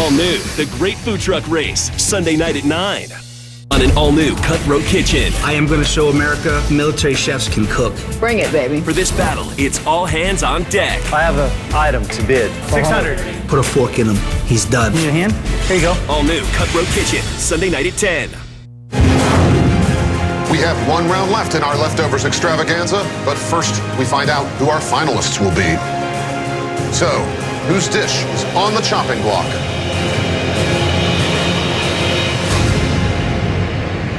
All new, the Great Food Truck Race, Sunday night at 9. On an all-new Cutthroat Kitchen. I am going to show America military chefs can cook. Bring it, baby. For this battle, it's all hands on deck. I have an item to bid. 600. Put a fork in him. He's done. Need a hand? Here you go. All new Cutthroat Kitchen, Sunday night at 10. We have one round left in our leftovers extravaganza, but first we find out who our finalists will be. So, whose dish is on the chopping block?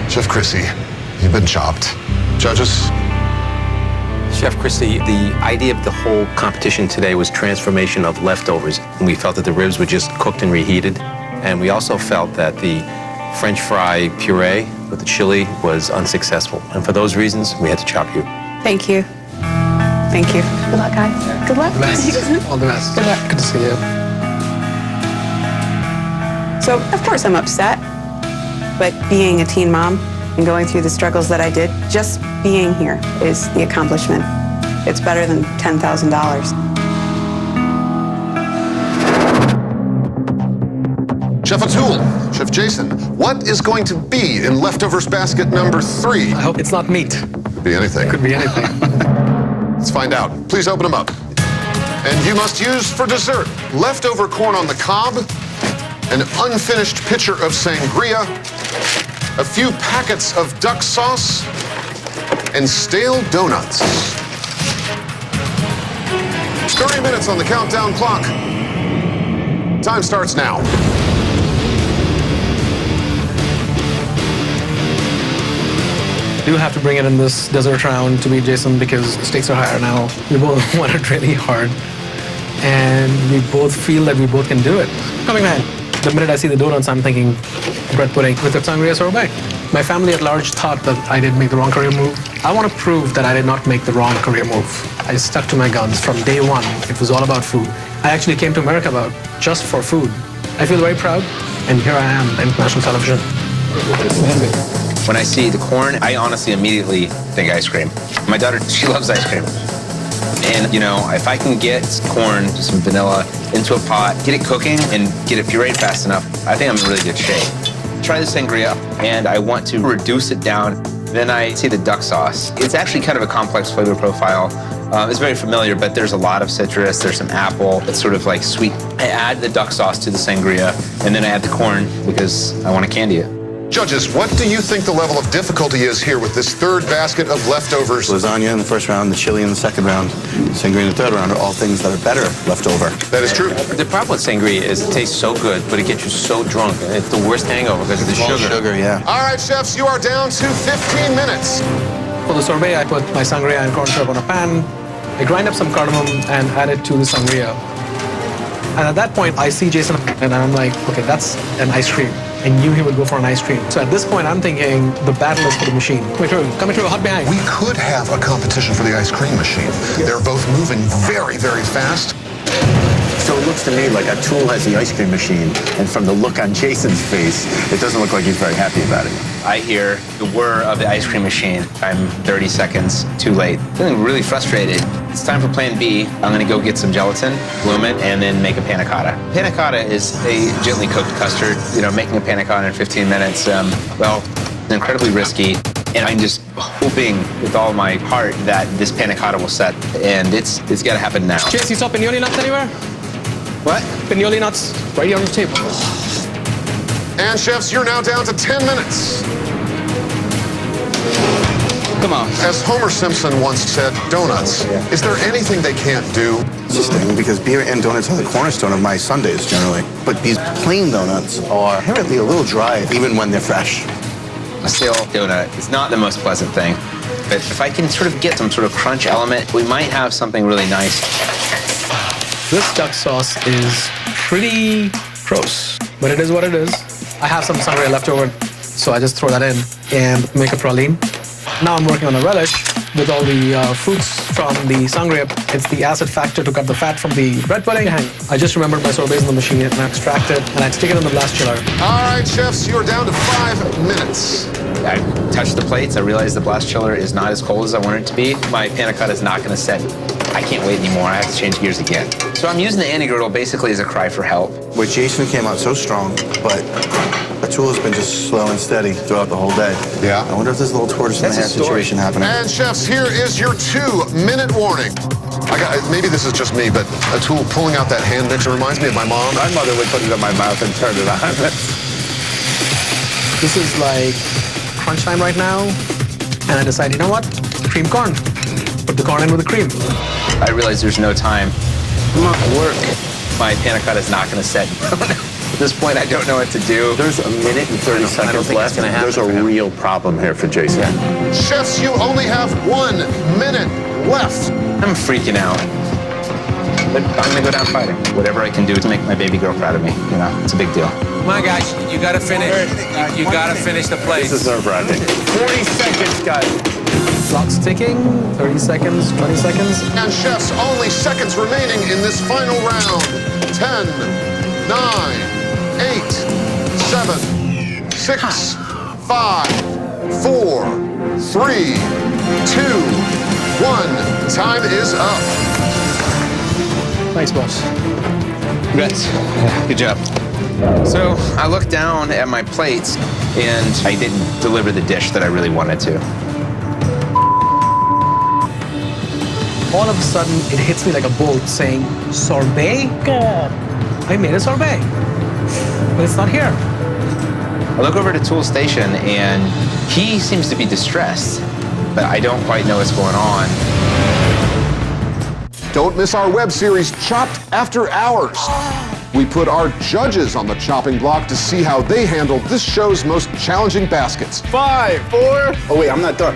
Chef Chrissy, you've been chopped. Judges? Chef Chrissy, the idea of the whole competition today was transformation of leftovers. And we felt that the ribs were just cooked and reheated. And we also felt that the French fry puree with the chili was unsuccessful. And for those reasons, we had to chop you. Thank you. Thank you. Good luck, guys. Good luck. All the best. Good luck. Good to see you. So, of course, I'm upset. But being a teen mom and going through the struggles that I did, just being here is the accomplishment. It's better than $10,000. Chef Aatul, Chef Jason, what is going to be in leftovers basket number 3? I hope it's not meat. Could be anything. Could be anything. Let's find out. Please open them up. And you must use for dessert leftover corn on the cob, an unfinished pitcher of sangria, a few packets of duck sauce, and stale donuts. 30 minutes on the countdown clock. Time starts now. Do have to bring it in this dessert round to beat Jason because the stakes are higher now. We both want it really hard. And we both feel that we both can do it. Coming man. The minute I see the donuts, I'm thinking bread pudding with the sangria sorbet. My family at large thought that I did make the wrong career move. I want to prove that I did not make the wrong career move. I stuck to my guns from day one. It was all about food. I actually came to America just for food. I feel very proud, and here I am on international television. When I see the corn, I honestly immediately think ice cream. My daughter, she loves ice cream. And, you know, if I can get corn, some vanilla, into a pot, get it cooking, and get it pureed fast enough, I think I'm in really good shape. Try the sangria, and I want to reduce it down. Then I see the duck sauce. It's actually kind of a complex flavor profile. It's very familiar, but there's a lot of citrus, there's some apple. It's sort of like sweet. I add the duck sauce to the sangria, and then I add the corn because I want to candy it. Judges, what do you think the level of difficulty is here with this third basket of leftovers? Lasagna in the first round, the chili in the second round, sangria in the third round are all things that are better left over. That is true. The problem with sangria is it tastes so good, but it gets you so drunk. And it's the worst hangover because of the sugar. Sugar, yeah. All right, chefs, you are down to 15 minutes. For the sorbet, I put my sangria and corn syrup on a pan. I grind up some cardamom and add it to the sangria. And at that point, I see Jason, and I'm like, okay, that's an ice cream. I knew he would go for an ice cream. So at this point, I'm thinking the battle is for the machine. Coming through, hot behind. We could have a competition for the ice cream machine. Yes. They're both moving very, very fast. So it looks to me like Aatul has the ice cream machine, and from the look on Jason's face, it doesn't look like he's very happy about it. I hear the whir of the ice cream machine. I'm 30 seconds too late. Feeling really frustrated. It's time for plan B. I'm gonna go get some gelatin, bloom it, and then make a panna cotta. Panna cotta is a gently cooked custard. You know, making a panna cotta in 15 minutes, well, incredibly risky. And I'm just hoping with all my heart that this panna cotta will set, and it's gotta happen now. Chase, you saw pinoli nuts anywhere? What? Pinoli nuts, right here on the table. And chefs, you're now down to 10 minutes. Come on. As Homer Simpson once said, donuts. Yeah. Is there anything they can't do? Interesting, because beer and donuts are the cornerstone of my Sundays generally. But these plain donuts are inherently a little dry, even when they're fresh. A stale donut is not the most pleasant thing. But if I can sort of get some sort of crunch element, we might have something really nice. This duck sauce is pretty gross, but it is what it is. I have some sangria left over, so I just throw that in and make a praline. Now I'm working on a relish with all the fruits from the sangria. It's the acid factor to cut the fat from the bread pudding. I just remembered my sorbets in the machine and I extract it and I stick it in the blast chiller. All right, chefs, you are down to 5 minutes. I touched the plates. I realized the blast chiller is not as cold as I want it to be. My panna cotta is not going to set. I can't wait anymore. I have to change gears again. So I'm using the anti-girdle basically as a cry for help. Where Jason came out so strong, but Aatul has been just slow and steady throughout the whole day. Yeah. I wonder if there's a little tortoise in the hat situation happening. And chefs, here is your 2-minute warning. Maybe this is just me, but Aatul pulling out that hand mixer reminds me of my mom. My mother would put it in my mouth and turn it on. This is like crunch time right now, and I decide, you know what? Cream corn. Put the corn in with the cream. I realize there's no time. I'm off work. My panna cotta is not going to set. At this point, I don't know what to do. There's a minute and 30 seconds left. There's a real problem here for Jason. Yeah. Chefs, you only have 1 minute left. I'm freaking out. But I'm going to go down fighting. Whatever I can do to make my baby girl proud of me. You know, it's a big deal. Come on, guys. You got to finish. You got to finish the plate. This is nerve-wracking. 40 seconds, guys. Clock's ticking. 30 seconds, 20 seconds. And chefs, only seconds remaining in this final round. 10, 9, 8, 7, 6, 5, 4, 3, 2, 1. Time is up. Thanks, boss. Congrats. Good job. So I looked down at my plates and I didn't deliver the dish that I really wanted to. All of a sudden, it hits me like a bolt saying, sorbet? I made a sorbet, but it's not here. I look over to Tool Station and he seems to be distressed, but I don't quite know what's going on. Don't miss our web series, Chopped After Hours. We put our judges on the chopping block to see how they handled this show's most challenging baskets. 5, 4. Oh, wait, I'm not done.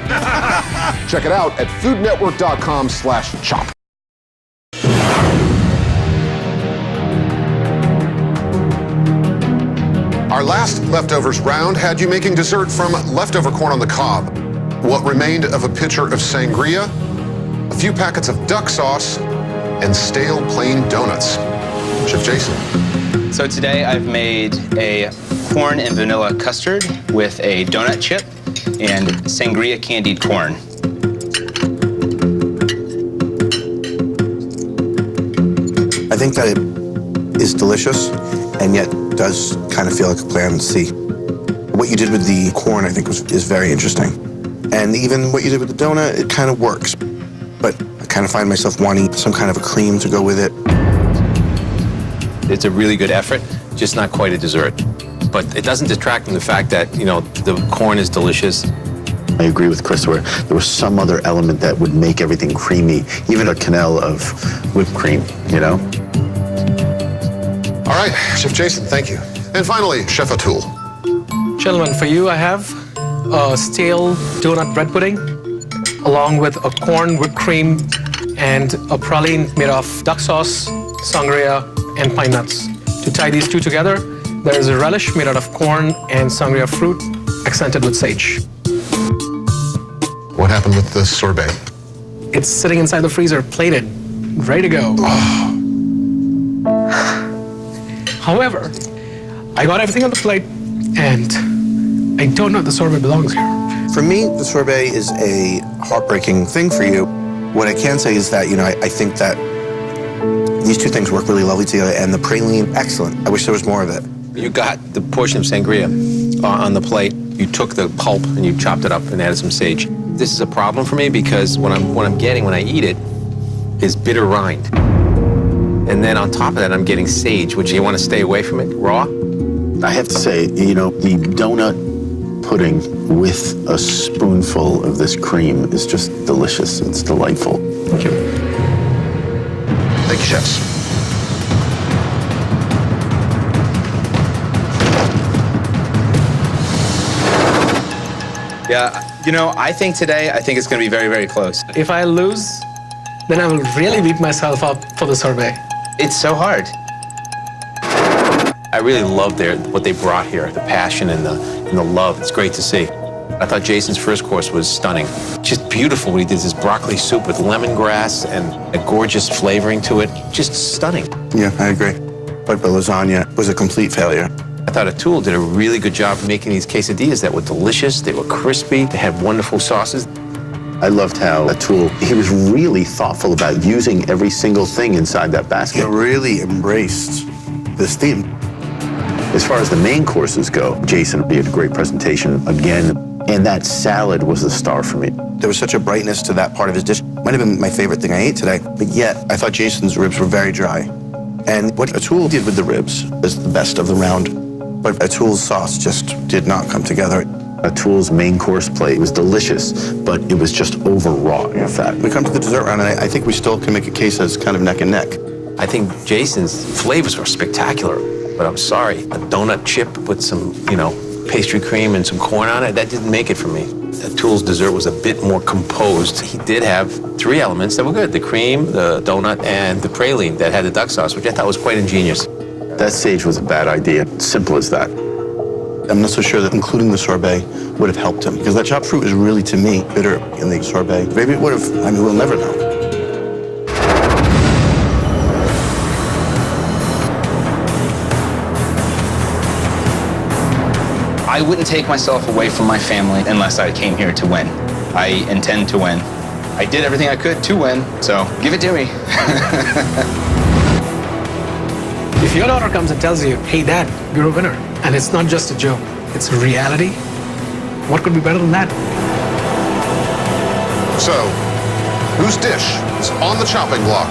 Check it out at foodnetwork.com/chop. Our last leftovers round had you making dessert from leftover corn on the cob, what remained of a pitcher of sangria, a few packets of duck sauce, and stale plain donuts. Chef Jason. So today I've made a corn and vanilla custard with a donut chip and sangria candied corn. I think that it is delicious and yet does kind of feel like a plan C. What you did with the corn, I think, is very interesting. And even what you did with the donut, it kind of works. But I kind of find myself wanting some kind of a cream to go with it. It's a really good effort, just not quite a dessert. But it doesn't detract from the fact that, you know, the corn is delicious. I agree with Chris where there was some other element that would make everything creamy, even a quenelle of whipped cream, you know? All right, Chef Jason, thank you. And finally, Chef Aatul. Gentlemen, for you, I have a stale donut bread pudding, along with a corn whipped cream and a praline made of duck sauce, sangria, and pine nuts. To tie these two together, there is a relish made out of corn and sangria fruit, accented with sage. What happened with the sorbet? It's sitting inside the freezer, plated, ready to go. However, I got everything on the plate, and I don't know if the sorbet belongs here. For me, the sorbet is a heartbreaking thing for you. What I can say is that, you know, I think that these two things work really lovely together, and the praline, excellent. I wish there was more of it. You got the portion of sangria on the plate. You took the pulp and you chopped it up and added some sage. This is a problem for me because what I'm getting when I eat it is bitter rind. And then on top of that, I'm getting sage, which you want to stay away from it raw. I have to say, you know, the donut pudding with a spoonful of this cream is just delicious. It's delightful. Thank you. Thank you, chefs. Yeah, you know, I think it's going to be very, very close. If I lose, then I will really beat myself up for the sorbet. It's so hard. I really love what they brought here, the passion and the love. It's great to see. I thought Jason's first course was stunning. Just beautiful when he did this broccoli soup with lemongrass and a gorgeous flavoring to it. Just stunning. Yeah, I agree. But the lasagna was a complete failure. I thought Aatul did a really good job making these quesadillas that were delicious, they were crispy, they had wonderful sauces. I loved how Aatul, he was really thoughtful about using every single thing inside that He basket. really embraced this theme. As far as the main courses go, Jason did a great presentation again, and that salad was the star for me. There was such a brightness to that part of his dish. Might have been my favorite thing I ate today, but yet I thought Jason's ribs were very dry. And what Aatul did with the ribs is the best of the round, but Atul's sauce just did not come together. Atul's main course plate was delicious, but it was just overwrought in fat. We come to the dessert round, and I think we still can make a case as kind of neck and neck. I think Jason's flavors were spectacular, but I'm sorry, a donut chip with some, pastry cream and some corn on it, that didn't make it for me. Atul's dessert was a bit more composed. He did have 3 elements that were good: the cream, the donut, and the praline that had the duck sauce, which I thought was quite ingenious. That sage was a bad idea, simple as that. I'm not so sure that including the sorbet would have helped him, because that chopped fruit is really, to me, bitter in the sorbet. Maybe it would have, we'll never know. I wouldn't take myself away from my family unless I came here to win. I intend to win. I did everything I could to win, so give it to me. If your daughter comes and tells you, hey, Dad, you're a winner, and it's not just a joke, it's a reality, what could be better than that? So, whose dish is on the chopping block?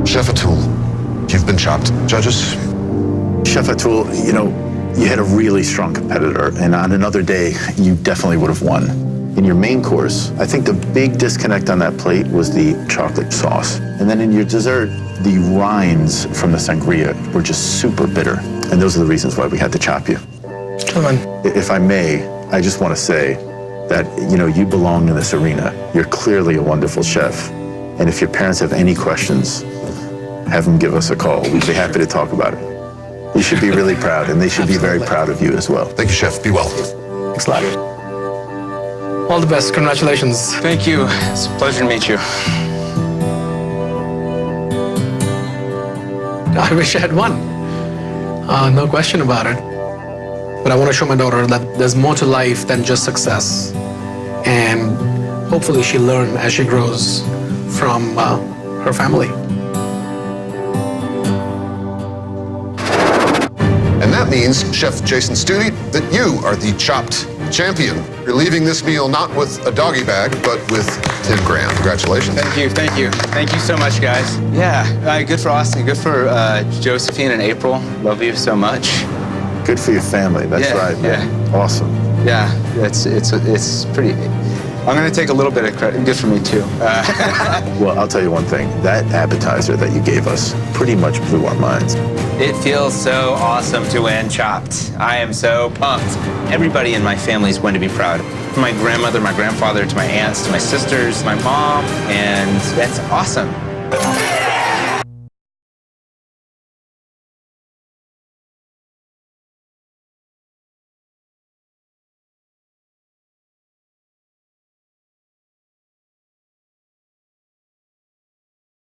Chef Aatul, you've been chopped. Judges? Chef Aatul, you had a really strong competitor, and on another day, you definitely would have won. In your main course, I think the big disconnect on that plate was the chocolate sauce. And then in your dessert, the rinds from the sangria were just super bitter. And those are the reasons why we had to chop you. Come on. If I may, I just want to say that, you belong in this arena. You're clearly a wonderful chef. And if your parents have any questions, have them give us a call. We'd be happy to talk about it. You should be really proud, and they should be very proud of you as well. Thank you, Chef. Be well. Thanks a lot. All the best. Congratulations. Thank you. It's a pleasure to meet you. I wish I had won. No question about it. But I want to show my daughter that there's more to life than just success. And hopefully she'll learn as she grows from her family. And that means, Chef Jason Studi, that you are the chopped champion. You're leaving this meal not with a doggy bag, but with 10 grand. Congratulations. Thank you, thank you. Thank you so much, guys. Yeah, good for Austin, good for Josephine and April. Love you so much. Good for your family, that's right, man. Yeah. Awesome. Yeah, it's pretty, I'm gonna take a little bit of credit, good for me too. Well, I'll tell you one thing, that appetizer that you gave us pretty much blew our minds. It feels so awesome to win Chopped. I am so pumped. Everybody in my family is going to be proud. From my grandmother, my grandfather, to my aunts, to my sisters, my mom, and that's awesome.